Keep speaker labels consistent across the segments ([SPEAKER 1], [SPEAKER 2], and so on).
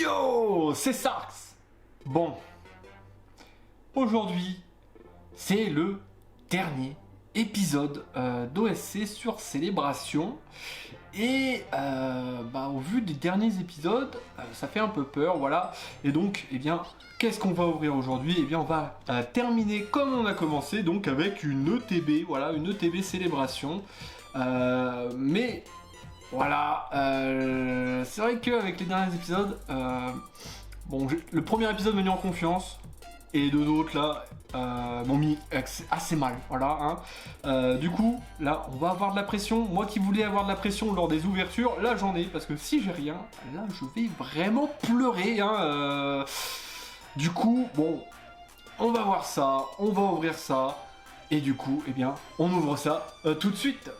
[SPEAKER 1] Yo, c'est Sarx. Bon, aujourd'hui, c'est le dernier épisode d'OSC sur Célébration. Et au vu des derniers épisodes, ça fait un peu peur, voilà. Et donc, eh bien, qu'est-ce qu'on va ouvrir aujourd'hui? Eh bien, on va terminer comme on a commencé, donc avec une ETB, voilà, une ETB Célébration. Mais voilà, c'est vrai qu'avec les derniers épisodes, le premier épisode m'a mis en confiance, et les deux autres là m'ont mis assez mal, voilà. Du coup, là, on va avoir de la pression. Moi qui voulais avoir de la pression lors des ouvertures, là j'en ai, parce que si j'ai rien, là je vais vraiment pleurer. Du coup, bon, on va voir ça, on va ouvrir ça, et du coup, eh bien, on ouvre ça tout de suite.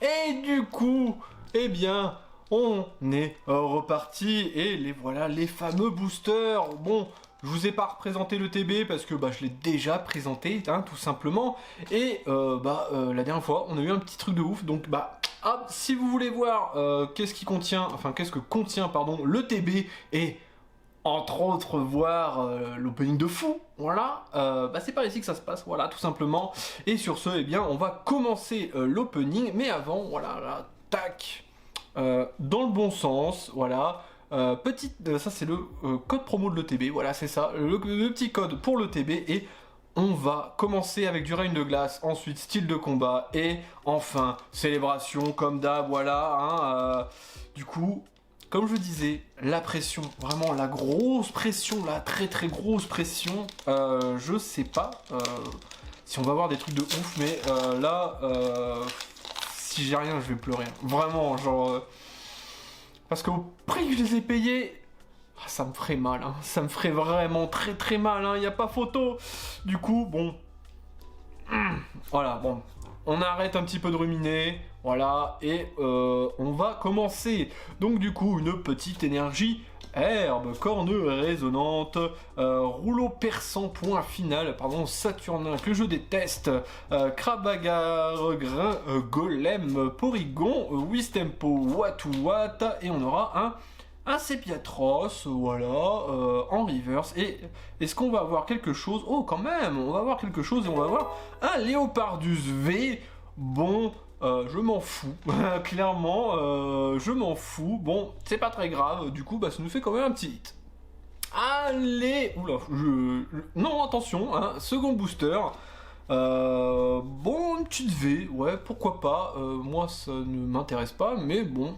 [SPEAKER 1] Et du coup, eh bien, on est reparti et voilà les fameux boosters. Bon, je vous ai pas représenté le TB parce que je l'ai déjà présenté, tout simplement. Et la dernière fois, on a eu un petit truc de ouf. Donc si vous voulez voir qu'est-ce que contient le TB et entre autres voir l'opening de fou, voilà, c'est par ici que ça se passe, voilà, tout simplement. Et sur ce, eh bien, on va commencer l'opening, mais avant, voilà, là, tac, dans le bon sens, voilà, ça c'est le code promo de l'ETB, voilà, c'est ça, le petit code pour l'ETB, et on va commencer avec du rain de glace, ensuite style de combat, et enfin, célébration, comme d'hab, voilà, du coup... Comme je disais, la pression, vraiment la grosse pression, la très très grosse pression, je sais pas si on va avoir des trucs de ouf, mais si j'ai rien, je vais pleurer. Vraiment, parce qu'au prix que je les ai payés, ça me ferait mal, ça me ferait vraiment très très mal, y a pas photo. Du coup, bon, voilà, bon, on arrête un petit peu de ruminer, voilà, et on va commencer. Donc du coup, une petite énergie herbe, corne résonante, rouleau perçant, point final, saturnin, que je déteste, crabagar, grain, golem, porygon, Wistempo, what, et on aura un Sépiatros, voilà, en reverse. Et est-ce qu'on va avoir quelque chose? Oh, quand même, on va avoir quelque chose, et on va avoir un Léopardus V. Bon, je m'en fous, clairement, je m'en fous. Bon, c'est pas très grave, du coup, ça nous fait quand même un petit hit. Allez, oula, non, attention, second booster. Une petite V, ouais, pourquoi pas. Moi, ça ne m'intéresse pas, mais bon...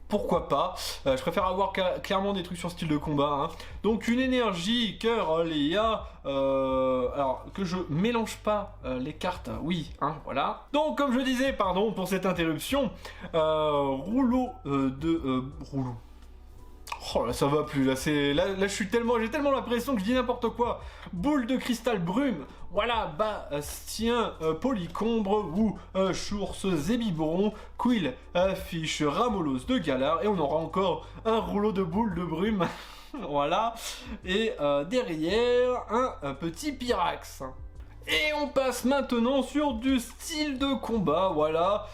[SPEAKER 1] Pourquoi pas, je préfère avoir clairement des trucs sur style de combat. Donc une énergie, cœur, Léa, alors que je mélange pas les cartes, oui, voilà. Donc comme je disais, pardon pour cette interruption, rouleau. Oh là, ça va plus, là j'ai tellement l'impression que je dis n'importe quoi. Boule de cristal brume, voilà, Bastien, Polycombre, ou Chourse, Zébibron, Quill, Fiche, Ramolos de Galar, et on aura encore un rouleau de boules de brume, voilà, et derrière, un petit Pyrax. Et on passe maintenant sur du style de combat, voilà,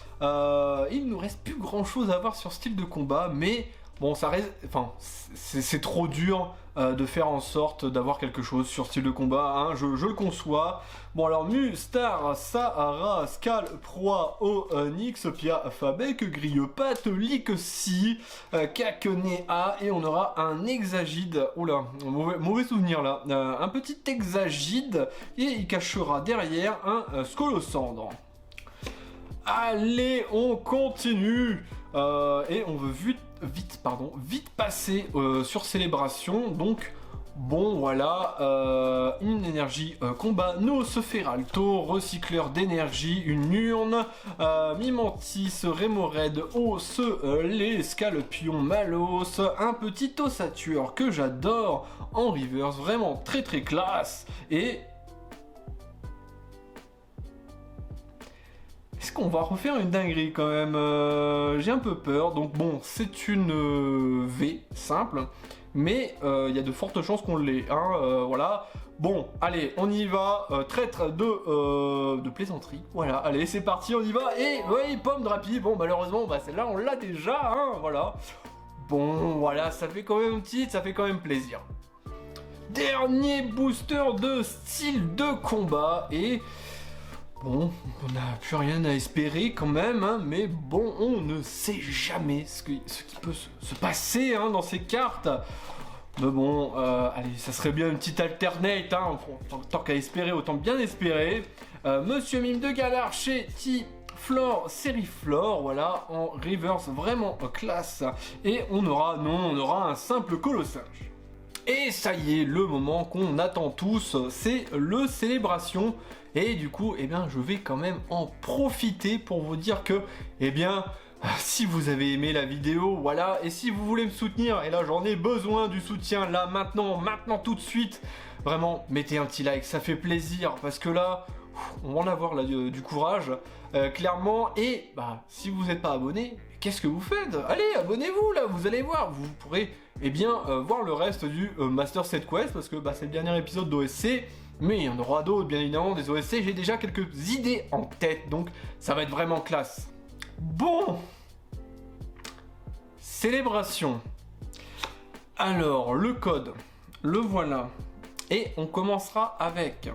[SPEAKER 1] il ne nous reste plus grand chose à voir sur style de combat, mais... Bon, ça reste... Enfin, c'est trop dur de faire en sorte d'avoir quelque chose sur style de combat, je le conçois. Bon, alors, Mustar, Sahara, Skal, Proie, Onyx, Pia, Fabek, Grille-Patte, Lixi, Kakenea, et on aura un Hexagide. Oula, mauvais souvenir là. Un petit Hexagide, et il cachera derrière un Scolosandre. Allez, on continue. Et on veut vite passer sur Célébration. Donc, bon, voilà, une énergie combat, Nosferalto, recycleur d'énergie, une urne, Mimantis, Rémored, Os, les Scalpions, Malos, un petit Ossature que j'adore en reverse, vraiment très très classe. Et... est-ce qu'on va refaire une dinguerie quand même? J'ai un peu peur. Donc bon, c'est une V simple. mais il y a de fortes chances qu'on l'ait, hein, voilà. Bon, allez, on y va, traître de plaisanterie, voilà, allez, c'est parti, on y va, et oui, pomme Drapi, bon, malheureusement, bah celle-là, on l'a déjà, hein, voilà. Bon, voilà, ça fait quand même titre, ça fait quand même plaisir. Dernier booster de style de combat, et... Bon, on n'a plus rien à espérer quand même, hein, mais bon, on ne sait jamais ce qui peut se passer hein, dans ces cartes. Mais bon, allez, ça serait bien une petite alternate, hein, tant qu'à espérer, autant bien espérer. Monsieur Mime de Galar chez T-Flore, série Flore, voilà, en reverse, vraiment classe. Et on aura un simple colossinge. Et ça y est, le moment qu'on attend tous, c'est le célébration. Et du coup, eh bien, je vais quand même en profiter pour vous dire que, eh bien, si vous avez aimé la vidéo, voilà, et si vous voulez me soutenir, et là j'en ai besoin du soutien, là, maintenant, tout de suite, vraiment, mettez un petit like, ça fait plaisir, parce que là, on va en avoir là, du courage, clairement, et bah, si vous n'êtes pas abonné, qu'est-ce que vous faites? Allez, abonnez-vous, là, vous allez voir, vous pourrez, eh bien, voir le reste du Master Set Quest, parce que bah, c'est le dernier épisode d'OSC, mais il y en aura d'autres, bien évidemment, des OSC, j'ai déjà quelques idées en tête, donc ça va être vraiment classe. Bon, célébration. Alors, le code, le voilà. Et on commencera avec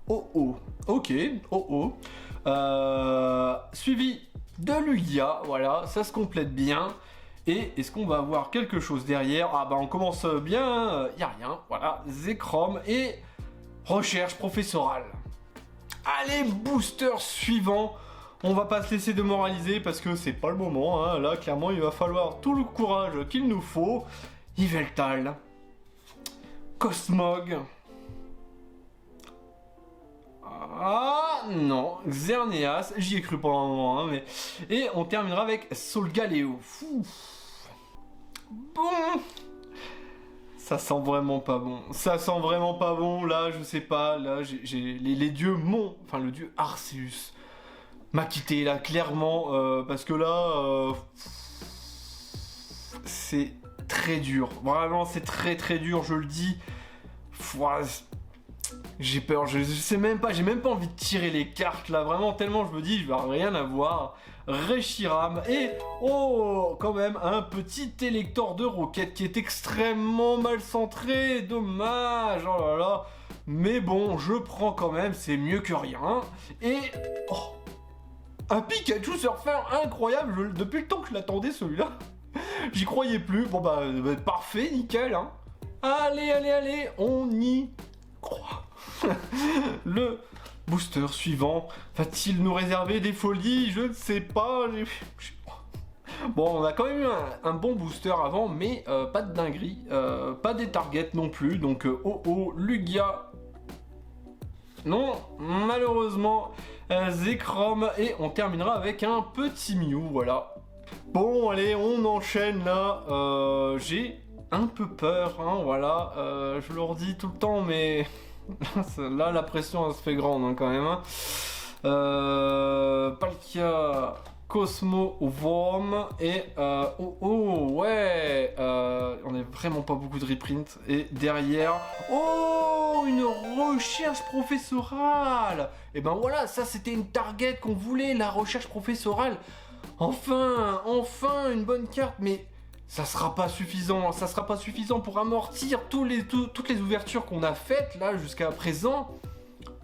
[SPEAKER 1] OO. Ok, OO. Suivi de Lugia, voilà, ça se complète bien. Et est-ce qu'on va avoir quelque chose derrière? Ah bah on commence bien, y a rien, voilà, Zekrom et recherche professorale. Allez, booster suivant. On va pas se laisser démoraliser parce que c'est pas le moment, hein. Là clairement il va falloir tout le courage qu'il nous faut. Yveltal, Cosmog, ah non, Xerneas, j'y ai cru pendant un moment, hein, mais... Et on terminera avec Solgaleo. Bon, ça sent vraiment pas bon. Ça sent vraiment pas bon. Là, je sais pas. Là, les dieux m'ont... Enfin, le dieu Arceus m'a quitté, là, clairement. Parce que là... c'est très dur. Vraiment, c'est très très dur, je le dis. J'ai peur. Je sais même pas. J'ai même pas envie de tirer les cartes, là. Vraiment, tellement je me dis, je vais rien avoir. Reshiram et oh quand même un petit électeur de roquette qui est extrêmement mal centré, dommage, oh là là, mais bon je prends quand même, c'est mieux que rien. Et oh, un Pikachu Surfer incroyable, depuis le temps que je l'attendais celui-là, j'y croyais plus. Bon bah parfait, nickel hein. Allez, on y croit. Le booster suivant va-t-il nous réserver des folies? Je ne sais pas. Bon, on a quand même eu un bon booster avant, mais pas de dinguerie, pas des targets non plus. Donc, Lugia. Non, malheureusement, Zekrom. Et on terminera avec un petit Mew, voilà. Bon, allez, on enchaîne là. J'ai un peu peur, hein, voilà. Je le redis tout le temps, mais... Là, la pression elle se fait grande hein, quand même. Hein. Palkia, Cosmo, Worm et ouais, on a vraiment pas beaucoup de reprint. Et derrière, oh, une recherche professorale. Et ben voilà, ça c'était une target qu'on voulait, la recherche professorale. Enfin, une bonne carte, mais ça sera pas suffisant pour amortir toutes les ouvertures qu'on a faites là jusqu'à présent.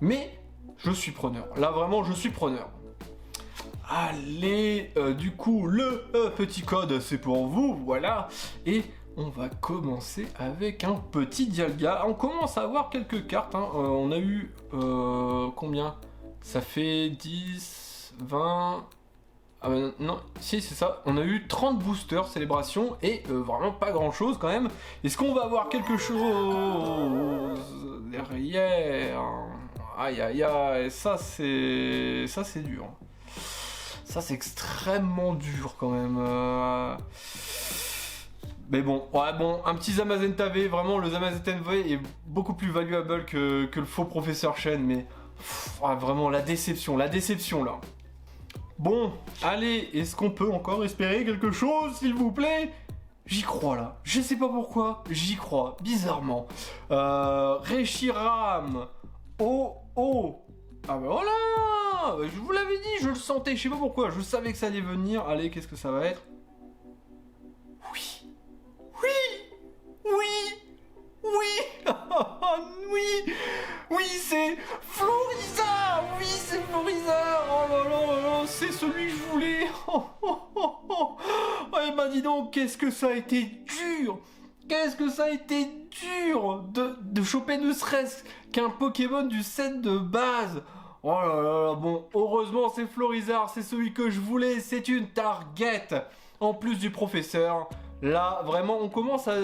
[SPEAKER 1] Mais je suis preneur. Là vraiment je suis preneur. Allez, du coup le petit code c'est pour vous, voilà. Et on va commencer avec un petit Dialga. On commence à avoir quelques cartes. Hein. On a eu combien? Ça fait 10, 20... Ah bah non, si c'est ça, on a eu 30 boosters célébration et vraiment pas grand chose quand même. Est-ce qu'on va avoir quelque chose derrière? Aïe, ça c'est dur. Ça c'est extrêmement dur quand même. Mais bon, ouais, bon, un petit Zamazenta V, vraiment le Zamazenta V est beaucoup plus valuable que le faux professeur Shen, mais ouais, vraiment la déception là. Bon, allez, est-ce qu'on peut encore espérer quelque chose, s'il vous plaît? J'y crois là. Je sais pas pourquoi, j'y crois, bizarrement. Reshiram. Oh, oh. Ah bah voilà. Je vous l'avais dit, je le sentais, je sais pas pourquoi, je savais que ça allait venir. Allez, qu'est-ce que ça va être? Oui. Oui. Oui. Oui. Oui. Oui, c'est Florizard. Oui, c'est Florizard. Oh là là là là, c'est celui que je voulais. Oh, oh, oh, oh. Eh ben dis donc, qu'est-ce que ça a été dur! Qu'est-ce que ça a été dur de choper ne serait-ce qu'un Pokémon du set de base! Oh là là là, bon, heureusement c'est Florizard, c'est celui que je voulais, c'est une target! En plus du professeur, là vraiment on commence à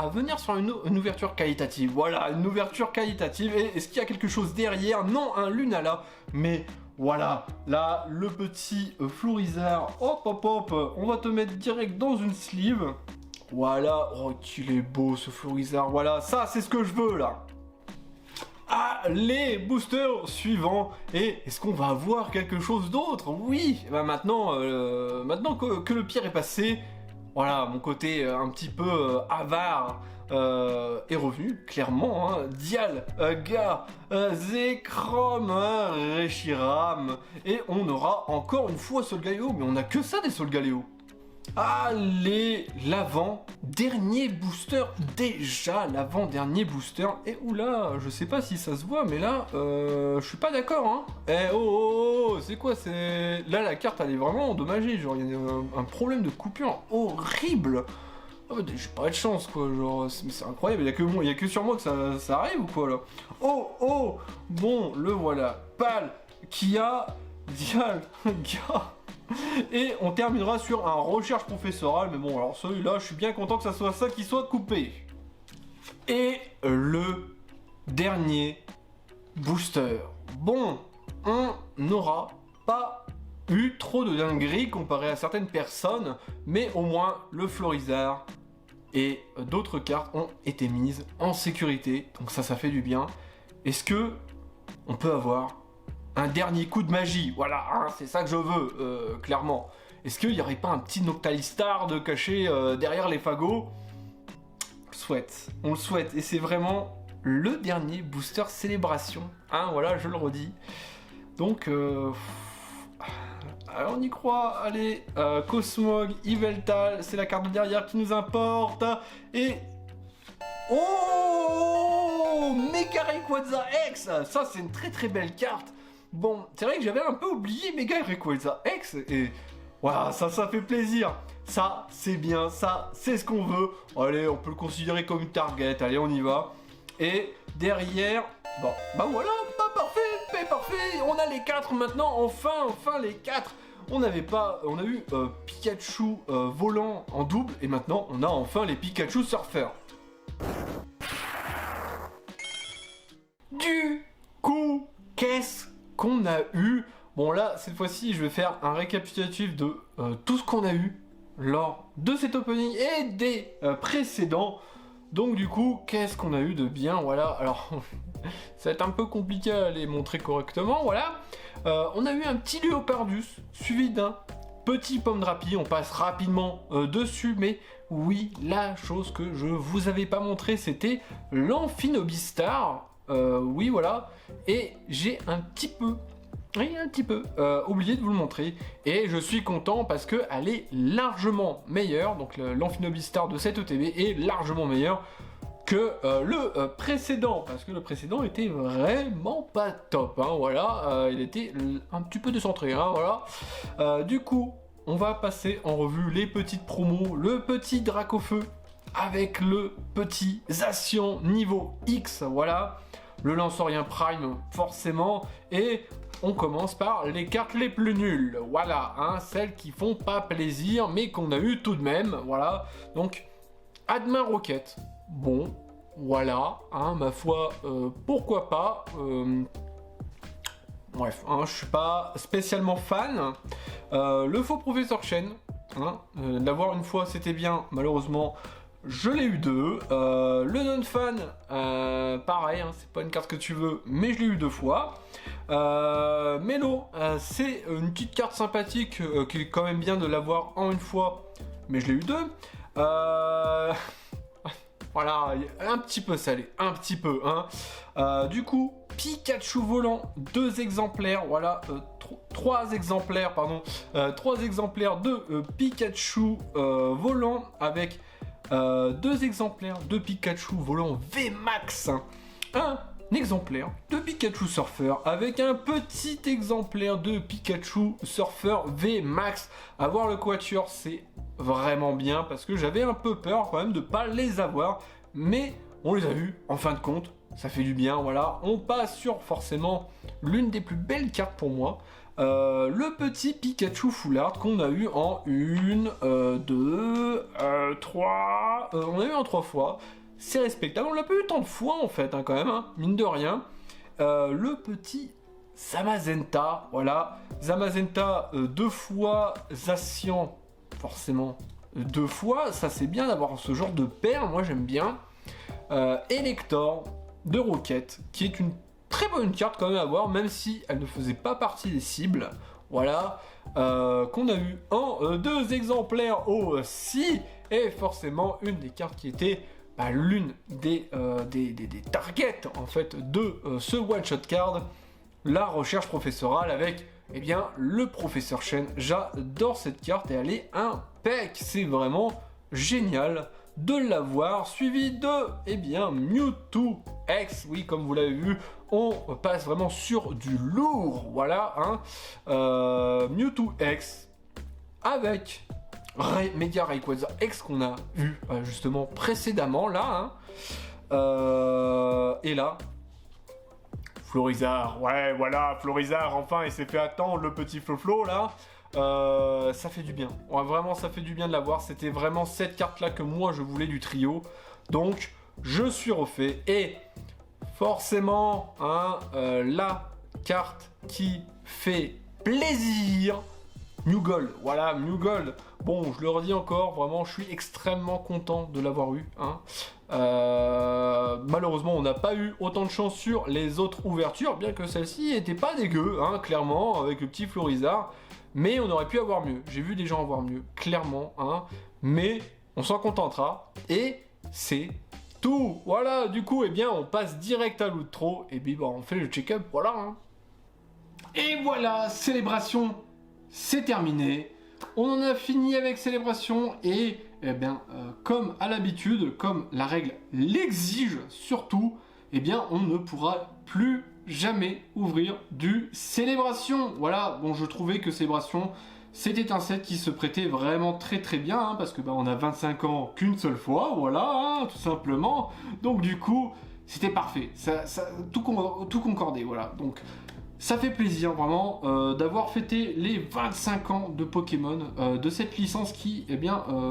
[SPEAKER 1] venir sur une ouverture qualitative. Voilà, une ouverture qualitative. Et est-ce qu'il y a quelque chose derrière? Non, un Lunala, mais... Voilà, là, le petit Florizard, hop hop hop, on va te mettre direct dans une sleeve. Voilà, oh qu'il est beau ce Florizard, voilà, ça c'est ce que je veux là. Ah, les boosters suivants. Et est-ce qu'on va avoir quelque chose d'autre? Oui, bah maintenant que le pire est passé, voilà, mon côté un petit peu avare est revenu, clairement, hein. Dial, Ga, Zekrom, Reshiram, et on aura encore une fois Solgaleo, mais on a que ça des Solgaleo. Allez, l'avant-dernier booster, déjà l'avant-dernier booster, et oula, je sais pas si ça se voit, mais là, je suis pas d'accord, hein. Eh oh, oh, oh, c'est quoi, c'est... Là, la carte, elle est vraiment endommagée, genre, il y a un problème de coupure horrible. Oh, j'ai pas de chance quoi, genre c'est incroyable, il y a que sur moi que ça arrive ou quoi là? Oh oh, bon le voilà, Pal, Kia, Dial, Ga. Et on terminera sur un recherche professorale, mais bon alors celui-là je suis bien content que ça soit ça qui soit coupé. Et le dernier booster. Bon, on n'aura pas eu trop de dingueries comparé à certaines personnes, mais au moins le Florizard et d'autres cartes ont été mises en sécurité, donc ça fait du bien. Est-ce que on peut avoir un dernier coup de magie? Voilà, hein, c'est ça que je veux, clairement. Est-ce qu'il n'y aurait pas un petit Noctalistar de caché derrière les fagots? On le souhaite, et c'est vraiment le dernier booster célébration, hein, voilà, je le redis. Donc, on y croit, allez, Cosmog, Yveltal, c'est la carte de derrière qui nous importe, et... Oh, Mega Rayquaza X, ça c'est une très très belle carte. Bon, c'est vrai que j'avais un peu oublié Mega Rayquaza X, et... Voilà, ça fait plaisir. Ça, c'est bien, ça, c'est ce qu'on veut. Allez, on peut le considérer comme une target, allez, on y va. Et derrière, bon, bah voilà, bah parfait, on a les 4 maintenant, enfin les 4. On a eu Pikachu volant en double, et maintenant on a enfin les Pikachu surfeurs. Du coup, qu'est-ce qu'on a eu? Bon là, cette fois-ci, je vais faire un récapitulatif de tout ce qu'on a eu lors de cet opening et des précédents. Donc du coup, qu'est-ce qu'on a eu de bien? Voilà, alors ça va être un peu compliqué à les montrer correctement, voilà. On a eu un petit Léopardus, suivi d'un petit Pomdrapi, on passe rapidement dessus, mais oui, la chose que je vous avais pas montré, c'était l'Amphinobistar, oui voilà, et j'ai un petit peu oublié de vous le montrer, et je suis content parce qu'elle est largement meilleure, donc l'Amphinobistar de cette ETB est largement meilleure que le précédent, parce que le précédent était vraiment pas top, hein, voilà, il était un petit peu décentré, hein, voilà. Du coup, on va passer en revue les petites promos, le petit Dracofeu avec le petit Zacian niveau X, voilà, le Lanceurien Prime forcément, et on commence par les cartes les plus nulles, voilà, hein, celles qui font pas plaisir, mais qu'on a eu tout de même, voilà, donc Admin Rocket. Bon, voilà, hein, ma foi, pourquoi pas. Bref, hein, je suis pas spécialement fan. Le faux professeur Chen, hein, l'avoir une fois c'était bien, malheureusement je l'ai eu deux. Le non-fan, pareil, hein, c'est pas une carte que tu veux, mais je l'ai eu deux fois. Melo, c'est une petite carte sympathique qui est quand même bien de l'avoir en une fois, mais je l'ai eu deux. Voilà, un petit peu salé, un petit peu, hein. Du coup, Pikachu volant, 2 exemplaires, voilà, 3 exemplaires, pardon, 3 exemplaires de Pikachu volant avec 2 exemplaires de Pikachu volant VMAX, hein. Un exemplaire de Pikachu Surfer avec un petit exemplaire de Pikachu Surfer VMAX. Avoir le quatuor, c'est vraiment bien parce que j'avais un peu peur quand même de pas les avoir, mais on les a vus en fin de compte, ça fait du bien. Voilà, on passe sur forcément l'une des plus belles cartes pour moi, le petit Pikachu Full Art qu'on a eu en 1, 2, 3, on a eu en 3 fois. C'est respectable, on l'a pas eu tant de fois en fait, hein, quand même, hein, mine de rien. Le petit Zamazenta, voilà, Zamazenta 2 fois Zacian, forcément 2 fois, ça c'est bien d'avoir ce genre de paire, moi j'aime bien. Elector de Rocket, qui est une très bonne carte quand même à avoir, même si elle ne faisait pas partie des cibles, voilà, qu'on a eu en 2 exemplaires aussi, et forcément une des cartes qui était l'une des targets en fait de ce one shot card, la recherche professorale avec le professeur Chen. J'adore cette carte et elle est impec, c'est vraiment génial de l'avoir, suivi de Mewtwo X. Oui, comme vous l'avez vu, on passe vraiment sur du lourd, voilà, hein. Mewtwo X avec Mega Rayquaza X qu'on a vu justement précédemment là, hein. Et là, Florizard, ouais voilà, Florizard, enfin il s'est fait attendre le petit Flo là. Ça fait du bien, ouais, vraiment ça fait du bien de l'avoir. C'était vraiment cette carte là que moi je voulais du trio, donc je suis refait. Et forcément, hein, la carte qui fait plaisir, Mew Gold, voilà, Mew Gold. Bon, je le redis encore, vraiment, je suis extrêmement content de l'avoir eu, hein. Malheureusement, on n'a pas eu autant de chance sur les autres ouvertures, bien que celle-ci n'était pas dégueu, hein, clairement, avec le petit Florizard. Mais on aurait pu avoir mieux. J'ai vu des gens avoir mieux, clairement, hein. Mais on s'en contentera. Et c'est tout. Voilà, du coup, on passe direct à l'outro. Et puis, on fait le check-up, voilà, hein. Et voilà, célébration, c'est terminé. On en a fini avec célébration. Et, comme à l'habitude, comme la règle l'exige surtout, on ne pourra plus jamais ouvrir du Célébration. Voilà, bon, je trouvais que Célébration, c'était un set qui se prêtait vraiment très très bien, hein, parce que on a 25 ans qu'une seule fois, voilà, hein, tout simplement. Donc du coup, c'était parfait, tout concordait, voilà. Donc ça fait plaisir vraiment d'avoir fêté les 25 ans de Pokémon, de cette licence qui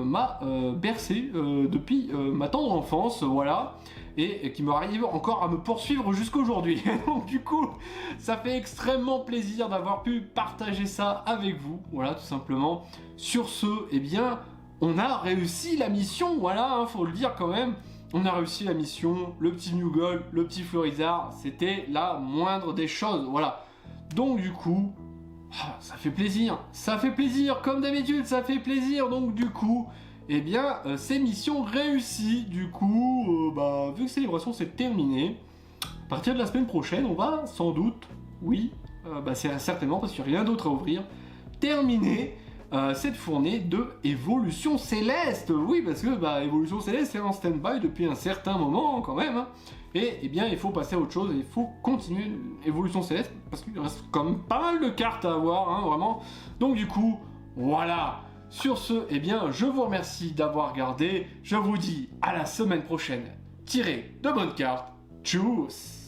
[SPEAKER 1] m'a bercé depuis ma tendre enfance, voilà. Et qui m'arrive encore à me poursuivre jusqu'aujourd'hui. Donc du coup, ça fait extrêmement plaisir d'avoir pu partager ça avec vous, voilà, tout simplement. Sur ce, on a réussi la mission, voilà, hein, faut le dire quand même. On a réussi la mission, le petit Mew Gold, le petit Florizard, c'était la moindre des choses, voilà. Donc du coup, ça fait plaisir, comme d'habitude, ça fait plaisir, donc du coup... c'est mission réussie. Du coup, vu que Célébration c'est terminé, à partir de la semaine prochaine, on va sans doute, c'est certainement parce qu'il n'y a rien d'autre à ouvrir, terminer cette fournée de Évolution Céleste. Oui, parce que Évolution Céleste est en stand-by depuis un certain moment quand même, hein. Et il faut passer à autre chose, et il faut continuer Évolution Céleste, parce qu'il reste quand même pas mal de cartes à avoir, hein, vraiment. Donc du coup, voilà. Sur ce, je vous remercie d'avoir regardé. Je vous dis à la semaine prochaine. Tirez de bonnes cartes. Tchuss!